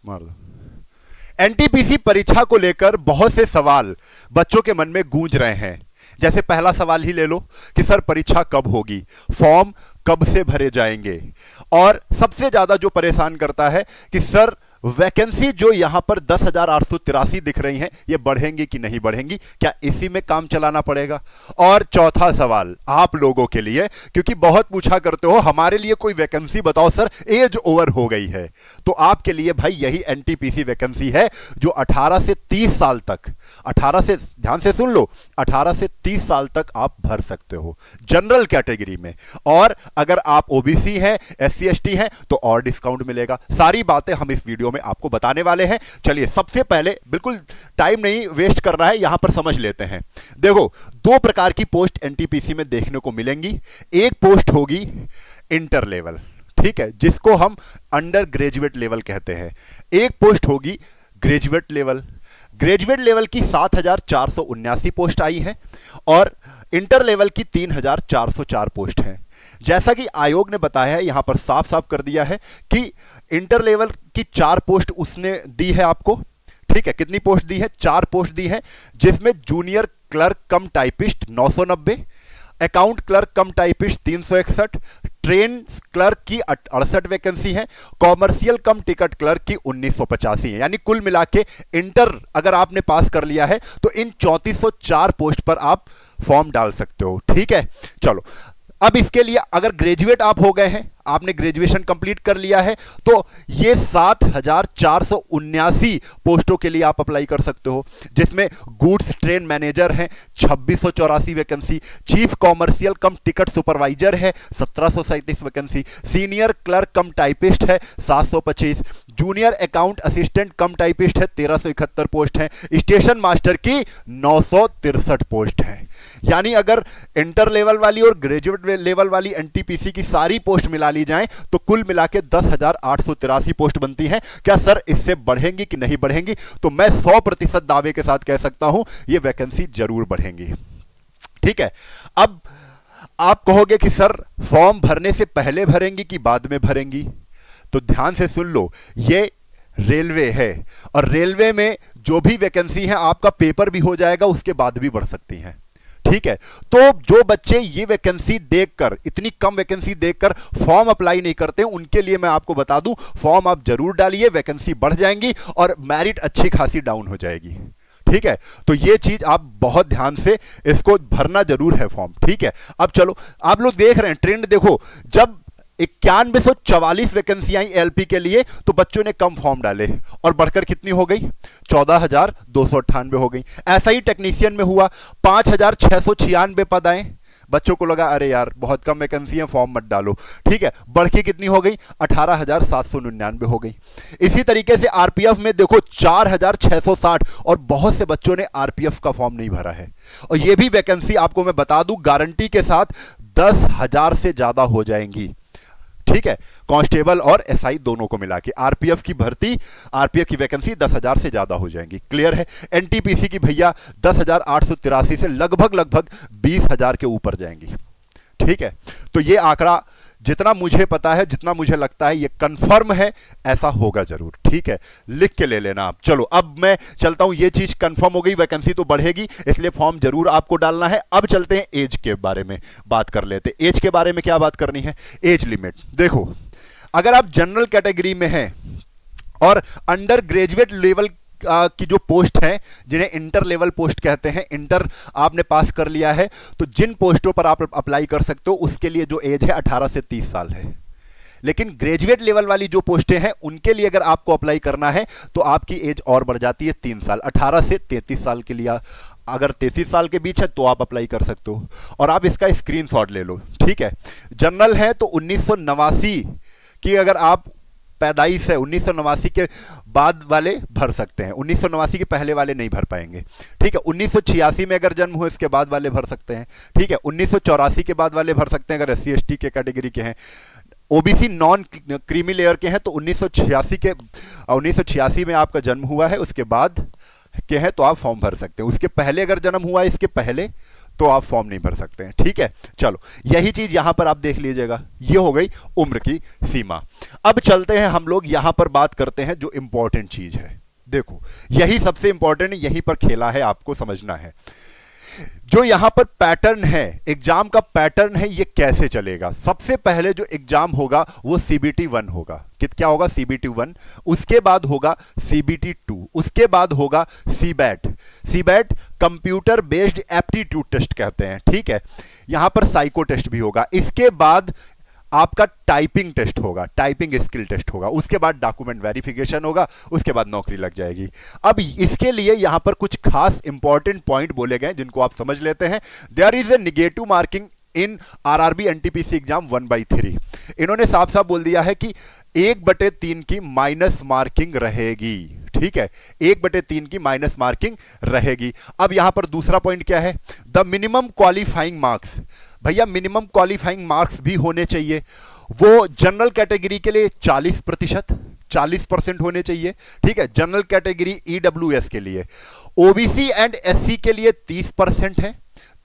मार दो। एनटीपीसी परीक्षा को लेकर बहुत से सवाल बच्चों के मन में गूंज रहे हैं। जैसे पहला सवाल ही ले लो कि सर परीक्षा कब होगी, फॉर्म कब से भरे जाएंगे, और सबसे ज्यादा जो परेशान करता है कि सर वैकेंसी जो यहां पर 10,883 दिख रही हैं, ये बढ़ेंगी कि नहीं बढ़ेंगी, क्या इसी में काम चलाना पड़ेगा। और चौथा सवाल आप लोगों के लिए, क्योंकि बहुत पूछा करते हो हमारे लिए कोई वैकेंसी बताओ सर, एज ओवर हो गई है, तो आपके लिए भाई यही एनटीपीसी वैकेंसी है जो 18 से 30 साल तक, 18 से, ध्यान से सुन लो, 18 से 30 साल तक आप भर सकते हो जनरल कैटेगरी में। और अगर आप ओबीसी हैं, एससी एसटी हैं, तो और डिस्काउंट मिलेगा। सारी बातें हम इस वीडियो में आपको बताने वाले हैं। चलिए सबसे पहले, बिल्कुल टाइम नहीं वेस्ट करना है, यहां पर समझ लेते हैं। देखो, दो प्रकार की पोस्ट एनटीपीसी में देखने को मिलेंगी। एक पोस्ट होगी इंटर लेवल, ठीक है, जिसको हम अंडर ग्रेजुएट लेवल कहते हैं। एक पोस्ट होगी ग्रेजुएट लेवल। ग्रेजुएट लेवल की 7,479 पोस्ट आई है और इंटर लेवल की 3,404 पोस्ट है। जैसा कि आयोग ने बताया है, यहां पर साफ साफ कर दिया है कि इंटर लेवल की 4 पोस्ट उसने दी है आपको, ठीक है। कितनी पोस्ट दी है? 4 पोस्ट दी है, जिसमें जूनियर क्लर्क कम टाइपिस्ट 990, अकाउंट क्लर्क कम टाइपिस्ट 361, ट्रेन क्लर्क की 68 वैकेंसी है, कॉमर्शियल कम टिकट क्लर्क की 1985 है। यानी कुल मिला के इंटर अगर आपने पास कर लिया है तो इन 3404 पोस्ट पर आप फॉर्म डाल सकते हो, ठीक है। चलो, अब इसके लिए अगर ग्रेजुएट आप हो गए हैं, आपने ग्रेजुएशन कंप्लीट कर लिया है, तो ये 7,479 पोस्टों के लिए आप अप्लाई कर सकते हो, जिसमें गुड्स ट्रेन मैनेजर हैं 2684 वैकेंसी, चीफ कॉमर्शियल कम टिकट सुपरवाइजर है 1737 वैकेंसी, सीनियर क्लर्क कम टाइपिस्ट है 725, जूनियर अकाउंट असिस्टेंट कम टाइपिस्ट है 1371 पोस्ट है, स्टेशन मास्टर की 963 पोस्ट है। यानी अगर इंटर लेवल वाली और ग्रेजुएट लेवल वाली एनटीपीसी की सारी पोस्ट मिला ली जाएं तो कुल मिला के 10,883 पोस्ट बनती हैं। क्या सर इससे बढ़ेंगी कि नहीं बढ़ेंगी? तो मैं 100% दावे के साथ कह सकता हूं ये वैकेंसी जरूर बढ़ेंगी, ठीक है। अब आप कहोगे कि सर फॉर्म भरने से पहले भरेंगी कि बाद में भरेंगी, तो ध्यान से सुन लो, ये रेलवे है और रेलवे में जो भी वैकेंसी है आपका पेपर भी हो जाएगा, उसके बाद भी बढ़ सकती हैं, ठीक है। तो जो बच्चे ये वैकेंसी देखकर, इतनी कम वैकेंसी देखकर फॉर्म अप्लाई नहीं करते, उनके लिए मैं आपको बता दूं, फॉर्म आप जरूर डालिए, वैकेंसी बढ़ जाएंगी और मेरिट अच्छी खासी डाउन हो जाएगी, ठीक है। तो ये चीज आप बहुत ध्यान से इसको भरना जरूर है फॉर्म, ठीक है। अब चलो, आप लोग देख रहे हैं ट्रेंड, देखो, जब 9144 वैकेंसियां आई एलपी के लिए तो बच्चों ने कम फॉर्म डाले और बढ़कर कितनी हो गई? 14,298 हो गई। ऐसा ही टेक्नीशियन में हुआ, 5,696 पद आए, बच्चों को लगा अरे यार बहुत कम वैकेंसी है, फॉर्म मत डालो, ठीक है, बढ़ के कितनी हो गई? 18,799 हो गई। इसी तरीके से आरपीएफ में देखो 4,660 और बहुत से बच्चों ने आरपीएफ का फॉर्म नहीं भरा है। और ये भी वैकेंसी आपको मैं बता दूं गारंटी के साथ 10,000 से ज्यादा हो जाएंगी, ठीक है। कांस्टेबल और एसआई दोनों को मिला के आरपीएफ की भर्ती, आरपीएफ की वैकेंसी 10,000 से ज्यादा हो जाएंगी, क्लियर है। एनटीपीसी की भैया 10,883 से लगभग 20,000 के ऊपर जाएंगी, ठीक है। तो ये आंकड़ा जितना मुझे पता है, जितना मुझे लगता है, ये कंफर्म है, ऐसा होगा जरूर, ठीक है। लिख के ले लेना आप। चलो अब मैं चलता हूं, ये चीज कंफर्म हो गई, वैकेंसी तो बढ़ेगी, इसलिए फॉर्म जरूर आपको डालना है। अब चलते हैं एज के बारे में बात कर लेते हैं। एज के बारे में क्या बात करनी है? एज लिमिट देखो, अगर आप जनरल कैटेगरी में हैं और अंडर ग्रेजुएट लेवल की जो पोस्ट है, जिन्हें इंटर लेवल पोस्ट कहते हैं, इंटर आपने पास कर लिया है, तो जिन पोस्टों पर आप अप्लाई कर सकते हो उसके लिए जो एज है 18 से 30 साल है। लेकिन ग्रेजुएट लेवल वाली जो पोस्टें हैं उनके लिए अगर आपको अप्लाई करना है तो आपकी एज और बढ़ जाती है 3 साल, 18 से 33 साल के लिए। अगर 33 साल के बीच है तो आप अप्लाई कर सकते हो, और आप इसका स्क्रीनशॉट ले लो, ठीक है। जनरल है तो 1989 की अगर आप पैदाइश है, 1989 के बाद वाले भर सकते हैं, 1989 के पहले वाले नहीं भर पाएंगे, ठीक है। 1986 में अगर जन्म हो इसके बाद वाले भर सकते हैं, ठीक है। 1984 के बाद वाले भर सकते हैं अगर एससी एसटी के कैटेगरी के हैं। ओबीसी नॉन क्रीमी लेयर के हैं तो 1986 में आपका जन्म हुआ है, उसके बाद के हैं तो आप फॉर्म भर सकते हैं। उसके पहले अगर जन्म हुआ है इसके पहले तो आप फॉर्म नहीं भर सकते हैं। ठीक है, चलो यही चीज यहां पर आप देख लीजिएगा, ये हो गई उम्र की सीमा। अब चलते हैं हम लोग यहां पर बात करते हैं जो इंपॉर्टेंट चीज है। देखो यही सबसे इंपॉर्टेंट है, यहीं पर खेला है, आपको समझना है। जो यहां पर पैटर्न है, एग्जाम का पैटर्न है, ये कैसे चलेगा। सबसे पहले जो एग्जाम होगा वो सीबीटी 1 होगा। क्या होगा? सीबीटी 1। उसके बाद होगा सीबीटी 2, उसके बाद होगा CBAT. CBAT computer based aptitude test कहते हैं। ठीक है, यहां पर साइको टेस्ट भी होगा। इसके बाद आपका टाइपिंग टेस्ट होगा, टाइपिंग स्किल टेस्ट होगा। उसके बाद डॉक्यूमेंट वेरिफिकेशन होगा, उसके बाद नौकरी लग जाएगी। अब इसके लिए यहां पर कुछ खास इंपॉर्टेंट पॉइंट बोले गए जिनको आप समझ लेते हैं। There is a negative marking in RRB NTPC exam 1/3। इन्होंने साफ साफ बोल दिया है कि 1/3 की माइनस मार्किंग रहेगी। ठीक है, 1/3 की माइनस मार्किंग रहेगी। अब यहां पर दूसरा पॉइंट क्या है? The minimum qualifying marks. भैया मिनिमम क्वालिफाइंग मार्क्स भी होने चाहिए। वो जनरल कैटेगरी के लिए 40% होने चाहिए। ठीक है, जनरल कैटेगरी ईडब्ल्यूएस के लिए। ओबीसी एंड एससी के लिए 30% है,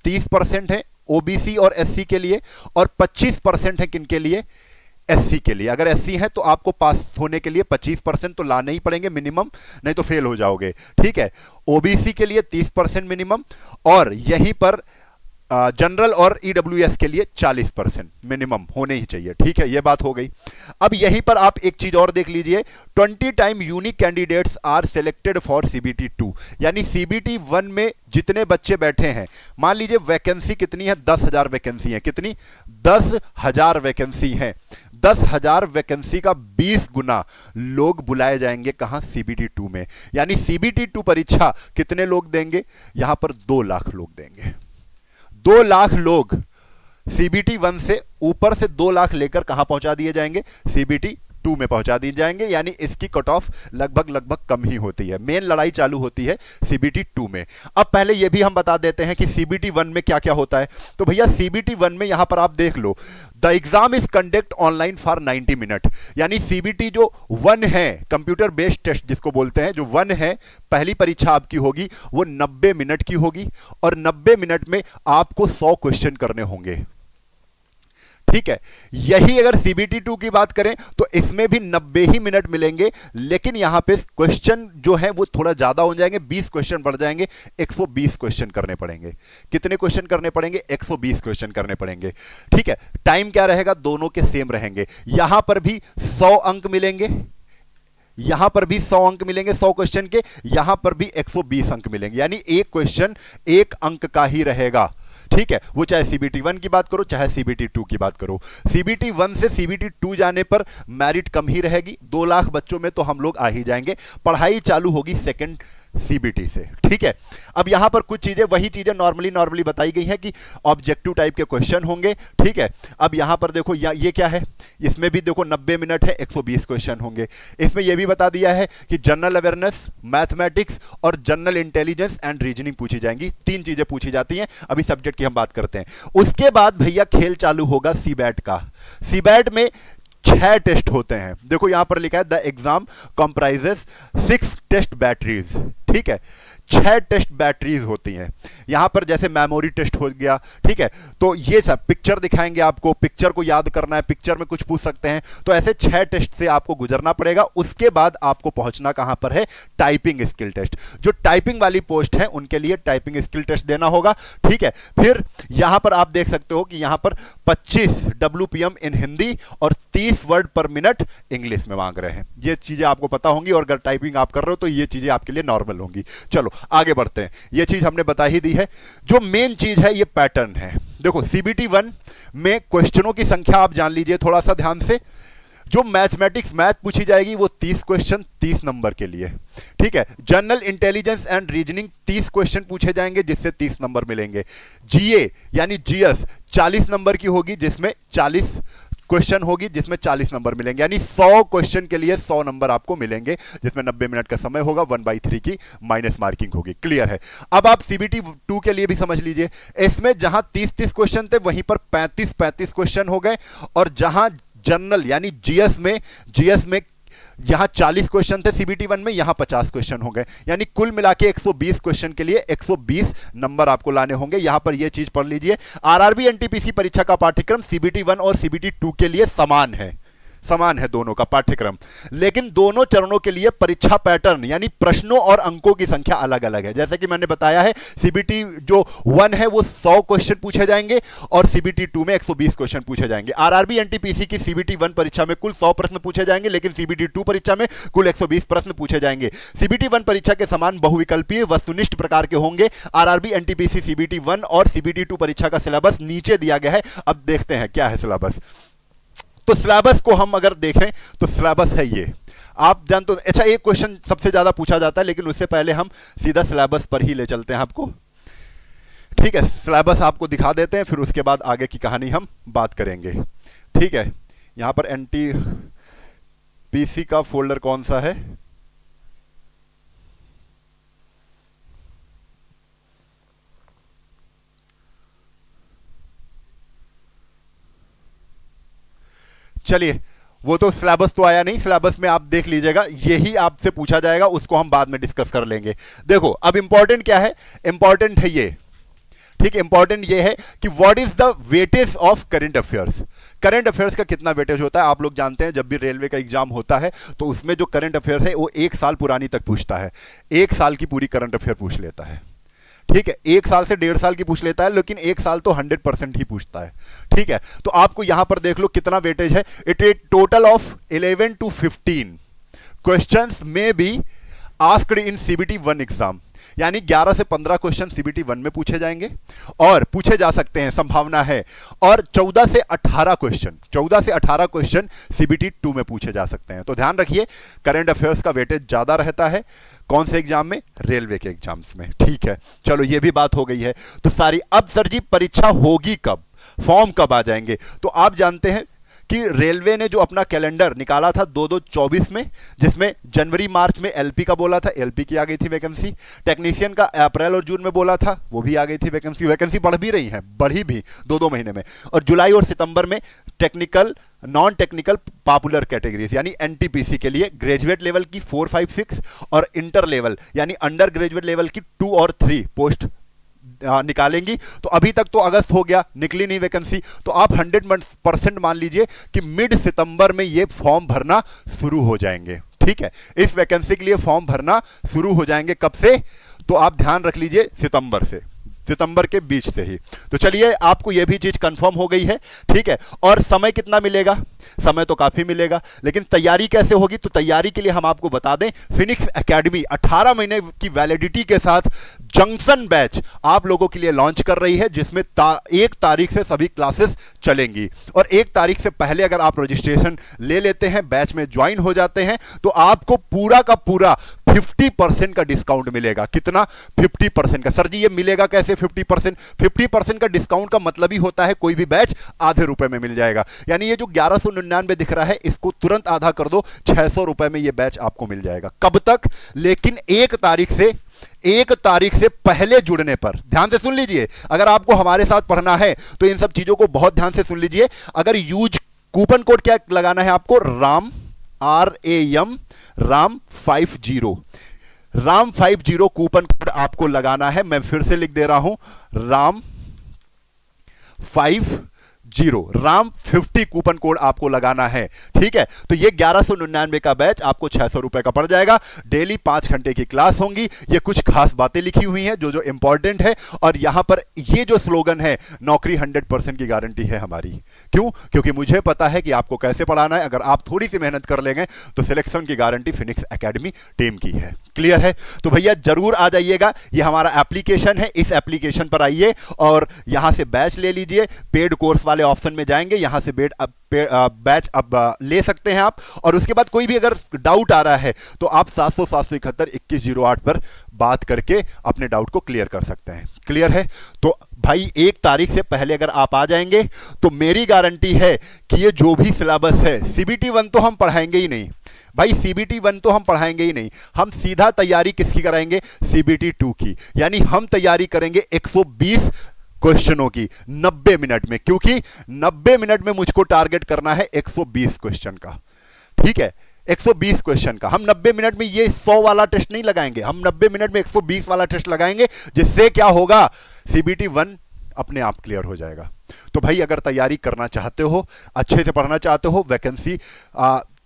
30% है ओबीसी और एससी के लिए, और 25% है किनके लिए? एससी के लिए। अगर एससी है तो आपको पास होने के लिए 25% तो लाने ही पड़ेंगे मिनिमम, नहीं तो फेल हो जाओगे। ठीक है, ओबीसी के लिए 30% मिनिमम, और यहीं पर जनरल और ईडब्ल्यूएस के लिए 40% मिनिमम होने ही चाहिए। ठीक है, यह बात हो गई। अब यहीं पर आप एक चीज और देख लीजिए, 20 time unique candidates are selected for CBT 2। यानी सीबीटी 1 में जितने बच्चे बैठे हैं, मान लीजिए वैकेंसी कितनी है? 10,000 वैकेंसी है। कितनी? 10,000 वैकेंसी है। 10,000 वैकेंसी का 20 गुना लोग बुलाए जाएंगे कहां? सीबीटी 2 में। यानी सीबीटी 2 परीक्षा कितने लोग देंगे? यहां पर 2 लाख लोग देंगे। 2 लाख लोग सीबीटी 1 से ऊपर से 2 लाख लेकर कहां पहुंचा दिए जाएंगे? सीबीटी 2 में पहुंचा दी जाएंगे। यानी इसकी कट ऑफ लगभग कम ही होती है। मेन लड़ाई चालू होती है सीबीटी 2 में। अब पहले यह भी हम बता देते हैं कि सीबीटी 1 में क्या क्या होता है। तो भैया सीबीटी 1 में यहां पर आप देख लो, the exam is conduct online for 90 minute. यानी सीबीटी जो 1 है, कंप्यूटर बेस्ड टेस्ट जिसको बोलते हैं, जो 1 है, पहली परीक्षा आपकी होगी वो 90 मिनट की होगी, और 90 मिनट में आपको 100 क्वेश्चन करने होंगे। ठीक है, यही अगर सीबीटी 2 की बात करें तो इसमें भी 90 ही मिनट मिलेंगे, लेकिन यहां पे क्वेश्चन जो है वो थोड़ा ज्यादा हो जाएंगे, 20 क्वेश्चन बढ़ जाएंगे, 120 क्वेश्चन करने पड़ेंगे। कितने क्वेश्चन करने पड़ेंगे? 120 क्वेश्चन करने पड़ेंगे। ठीक है, टाइम क्या रहेगा? दोनों के सेम रहेंगे। यहां पर भी 100 अंक मिलेंगे, यहां पर भी 100 अंक मिलेंगे 100 क्वेश्चन के, यहां पर भी 120 अंक मिलेंगे। यानी एक क्वेश्चन 1 अंक का ही रहेगा। ठीक है, वो चाहे सीबीटी 1 की बात करो चाहे सीबीटी 2 की बात करो। सीबीटी 1 से सीबीटी 2 जाने पर मेरिट कम ही रहेगी। 2 लाख बच्चों में तो हम लोग आ ही जाएंगे। पढ़ाई चालू होगी सेकंड सीबीटी से। ठीक है, अब यहां पर कुछ चीजें, वही चीजें नॉर्मली बताई गई हैं कि ऑब्जेक्टिव टाइप के क्वेश्चन होंगे। ठीक है, अब यहां पर देखो ये क्या है, इसमें भी देखो 90 मिनट है, 120 क्वेश्चन होंगे। इसमें यह भी बता दिया है कि जनरल अवेयरनेस, मैथमेटिक्स और जनरल इंटेलिजेंस एंड रीजनिंग पूछी जाएंगी। 3 चीजें पूछी जाती हैं। अभी सब्जेक्ट की हम बात करते हैं। उसके बाद भैया खेल चालू होगा सीबैट का। सीबैट में 6 टेस्ट होते हैं। देखो यहां पर लिखा है the exam comprises 6 test batteries. ठीक है, 6 टेस्ट बैटरीज होती हैं। यहां पर जैसे मेमोरी टेस्ट हो गया। ठीक है, तो ये सब पिक्चर दिखाएंगे आपको, पिक्चर को याद करना है, पिक्चर में कुछ पूछ सकते हैं। तो ऐसे 6 टेस्ट से आपको गुजरना पड़ेगा। उसके बाद आपको पहुंचना कहां पर है? Typing skill test. जो टाइपिंग वाली पोस्ट है उनके लिए टाइपिंग स्किल टेस्ट देना होगा। ठीक है, फिर यहां पर आप देख सकते हो कि यहां पर 25 WPM इन हिंदी और 30 वर्ड पर मिनट इंग्लिश में मांग रहे हैं। ये चीजें आपको पता होंगी, और अगर टाइपिंग आप कर रहे हो तो ये चीजें आपके लिए नॉर्मल होंगी। चलो आगे बढ़ते हैं। ये चीज हमने बता ही दी है। जो मेन चीज है ये पैटर्न है। देखो सीबीटी 1 में क्वेश्चनों की संख्या आप जान लीजिए थोड़ा सा ध्यान से। जो मैथ पूछी जाएगी वो 30 क्वेश्चन 30 नंबर के लिए। ठीक है, general intelligence and reasoning 30 question पूछे जाएंगे जिससे 30 नंबर मिलेंगे। जीए यानी जीएस 40 नंबर की होगी जिसमें 40 क्वेश्चन होगी जिसमें 40 नंबर मिलेंगे। यानी 100 क्वेश्चन के लिए 100 नंबर आपको मिलेंगे, जिसमें 90 मिनट का समय होगा, 1/3 की माइनस मार्किंग होगी। क्लियर है? अब आप सीबीटी 2 के लिए भी समझ लीजिए। इसमें जहां 30 क्वेश्चन थे वहीं पर 35 क्वेश्चन हो गए, और जहां जनरल यानी जीएस में यहां 40 क्वेश्चन थे सीबीटी 1 में, यहां 50 क्वेश्चन हो गए, यानी कुल मिला के 120 क्वेश्चन के लिए 120 नंबर आपको लाने होंगे। यहां पर यह चीज पढ़ लीजिए, आरआरबी एनटीपीसी परीक्षा का पाठ्यक्रम सीबीटी 1 और सीबीटी 2 के लिए समान है, समान है दोनों का पाठ्यक्रम, लेकिन दोनों चरणों के लिए परीक्षा पैटर्न यानी प्रश्नों और अंकों की संख्या अलग अलग है। जैसे कि मैंने बताया है, सीबीटी जो 1 है वो 100 क्वेश्चन पूछे जाएंगे और सीबीटी 2 में 120 क्वेश्चन पूछे जाएंगे। आरआरबी एनटीपीसी की सीबीटी 1 परीक्षा में कुल 100 प्रश्न पूछे जाएंगे, लेकिन सीबीटी 2 परीक्षा में कुल 120 प्रश्न पूछे जाएंगे। सीबीटी 1 परीक्षा के समान बहुविकल्पीय वस्तुनिष्ठ प्रकार के होंगे। आरआरबी एनटीपीसी सीबीटी 1 और सीबीटी 2 परीक्षा का सिलेबस नीचे दिया गया है। अब देखते हैं क्या है सिलेबस। तो सिलेबस को हम अगर देखें तो सिलेबस है ये, आप जानते हो। अच्छा, एक क्वेश्चन सबसे ज्यादा पूछा जाता है, लेकिन उससे पहले हम सीधा सिलेबस पर ही ले चलते हैं आपको। ठीक है, सिलेबस आपको दिखा देते हैं, फिर उसके बाद आगे की कहानी हम बात करेंगे। ठीक है, यहां पर एनटीपीसी का फोल्डर कौन सा है? चलिए, वो तो सिलेबस तो आया नहीं, सिलेबस में आप देख लीजिएगा, यही आपसे पूछा जाएगा, उसको हम बाद में डिस्कस कर लेंगे। देखो अब इंपॉर्टेंट क्या है, इंपॉर्टेंट है ये, ठीक है, इंपॉर्टेंट ये है कि what is the weightage of current affairs. Current affairs का कितना वेटेज होता है आप लोग जानते हैं, जब भी रेलवे का एग्जाम होता है तो उसमें जो करंट अफेयर है वो 1 साल पुरानी तक पूछता है, 1 साल की पूरी करंट अफेयर पूछ लेता है। ठीक है, 1 साल से 1.5 साल की पूछ लेता है, लेकिन 1 साल तो 100% ही पूछता है। ठीक है, तो आपको यहां पर देख लो कितना वेटेज है, it is total of 11 to 15 questions में be asked in CBT 1 exam, यानी 11 से 15 क्वेश्चन सीबीटी 1 में पूछे जाएंगे और पूछे जा सकते हैं, संभावना है, और 14 से 18 क्वेश्चन सीबीटी 2 में पूछे जा सकते हैं। तो ध्यान रखिए, करंट अफेयर्स का वेटेज ज्यादा रहता है कौन से एग्जाम में? रेलवे के एग्जाम्स में। ठीक है, चलो ये भी बात हो गई है। तो सारी, अब सर जी परीक्षा होगी कब, फॉर्म कब आ जाएंगे? तो आप जानते हैं कि रेलवे ने जो अपना कैलेंडर निकाला था 2224 में, जिसमें जनवरी मार्च में एलपी का बोला था, एलपी की आ गई थी वैकेंसी। टेक्नीशियन का अप्रैल और जून में बोला था, वो भी आ गई थी वैकेंसी बढ़ भी रही है, बढ़ी भी 2-2 महीने में। और जुलाई और सितंबर में technical, non technical, popular categories यानी एनटीपीसी के लिए ग्रेजुएट लेवल की 4, 5, 6 और इंटर लेवल यानी अंडर ग्रेजुएट लेवल की 2 और 3 पोस्ट निकालेंगी। तो अभी तक तो अगस्त हो गया, निकली नहीं वैकेंसी, तो आप 100% मान लीजिए कि मिड सितंबर में ये फॉर्म भरना शुरू हो जाएंगे। ठीक है, इस वैकेंसी के लिए फॉर्म भरना शुरू हो जाएंगे कब से? तो आप ध्यान रख लीजिए सितंबर से, सितंबर के बीच से ही। तो चलिए, आपको यह भी चीज कंफर्म हो गई है। ठीक है, और समय कितना मिलेगा? समय तो काफी मिलेगा, लेकिन तैयारी कैसे होगी? तो तैयारी के लिए हम आपको बता दें, फिनिक्स एकेडमी 18 महीने की वैलिडिटी के साथ जंक्शन बैच आप लोगों के लिए लॉन्च कर रही है, जिसमें 1 तारीख से सभी क्लासेस चलेंगी। और 1 तारीख से पहले अगर आप रजिस्ट्रेशन ले लेते हैं, बैच में ज्वाइन हो जाते हैं, तो आपको पूरा का पूरा 50% का डिस्काउंट मिलेगा। कितना? 50% का। सर जी ये मिलेगा कैसे 50%? 50% का डिस्काउंट का मतलब ही होता है कोई भी बैच आधे रुपए में मिल जाएगा। यानी ये जो 1199 दिख रहा है, इसको तुरंत आधा कर दो, 600 रुपए में ये बैच आपको मिल जाएगा। कब तक? लेकिन 1 तारीख से पहले जुड़ने पर। ध्यान से सुन लीजिए, अगर आपको हमारे साथ पढ़ना है तो इन सब चीजों को बहुत ध्यान से सुन लीजिए। अगर यूज कूपन कोड क्या लगाना है आपको? RAM, RAM, RAM 50, RAM 50 coupon code आपको लगाना है। मैं फिर से लिख दे रहा हूं, RAM 50, RAM 50 कूपन कोड आपको लगाना है। ठीक है, तो ये 1199 का बैच आपको 600 रुपए का पड़ जाएगा। डेली 5 घंटे की क्लास होंगी। ये कुछ खास बातें लिखी हुई हैं जो इंपॉर्टेंट है, और यहां पर ये जो स्लोगन है, नौकरी 100% की गारंटी है हमारी। क्यों? क्योंकि मुझे पता है कि आपको कैसे पढ़ाना है। अगर आप थोड़ी सी मेहनत कर लेंगे तो सिलेक्शन की गारंटी फिनिक्स एकेडमी टीम की है। क्लियर है? तो भैया जरूर आ जाइएगा। ये हमारा एप्लीकेशन है, इस एप्लीकेशन पर आइए और यहां से बैच ले लीजिए। पेड कोर्स वाले ऑप्शन में जाएंगे, यहां से बैच अब ले सकते हैं आप। और उसके बाद कोई भी अगर डाउट आ रहा है तो आप 700-771-2108 पर बात करके अपने डाउट को क्लियर कर सकते हैं। क्लियर है? तो भाई 1 तारीख से पहले अगर आप आ जाएंगे तो मेरी गारंटी है कि ये जो भी सिलेबस है, सीबीटी 1 तो हम पढ़ाएंगे ही नहीं भाई, सीबीटी 1 तो हम पढ़ाएंगे ही नहीं। हम सीधा तैयारी किसकी कराएंगे? सीबीटी 2 की। यानी हम तैयारी करेंगे 120 क्वेश्चनों की 90 मिनट में, क्योंकि 90 मिनट में मुझको टारगेट करना है 120 क्वेश्चन का। ठीक है, 120 क्वेश्चन का। हम 90 मिनट में ये 100 वाला टेस्ट नहीं लगाएंगे, हम 90 मिनट में 120 वाला टेस्ट लगाएंगे, जिससे क्या होगा, सीबीटी 1 अपने आप क्लियर हो जाएगा। तो भाई अगर तैयारी करना चाहते हो, अच्छे से पढ़ना चाहते हो, वैकेंसी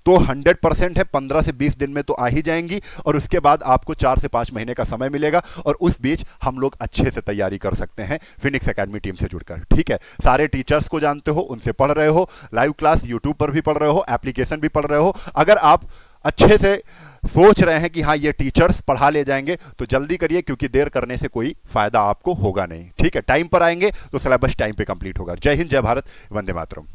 तो 100% है, 15 से 20 दिन में तो आ ही जाएंगी, और उसके बाद आपको 4 से 5 महीने का समय मिलेगा, और उस बीच हम लोग अच्छे से तैयारी कर सकते हैं फिनिक्स एकेडमी टीम से जुड़कर। ठीक है, सारे टीचर्स को जानते हो, उनसे पढ़ रहे हो, लाइव क्लास यूट्यूब पर भी पढ़ रहे हो, एप्लीकेशन भी पढ़ रहे हो। अगर आप अच्छे से सोच रहे हैं कि हाँ ये टीचर्स पढ़ा ले जाएंगे, तो जल्दी करिए, क्योंकि देर करने से कोई फायदा आपको होगा नहीं। ठीक है, टाइम पर आएंगे तो सिलेबस टाइम पे कंप्लीट होगा। जय हिंद, जय भारत, वंदे मातरम।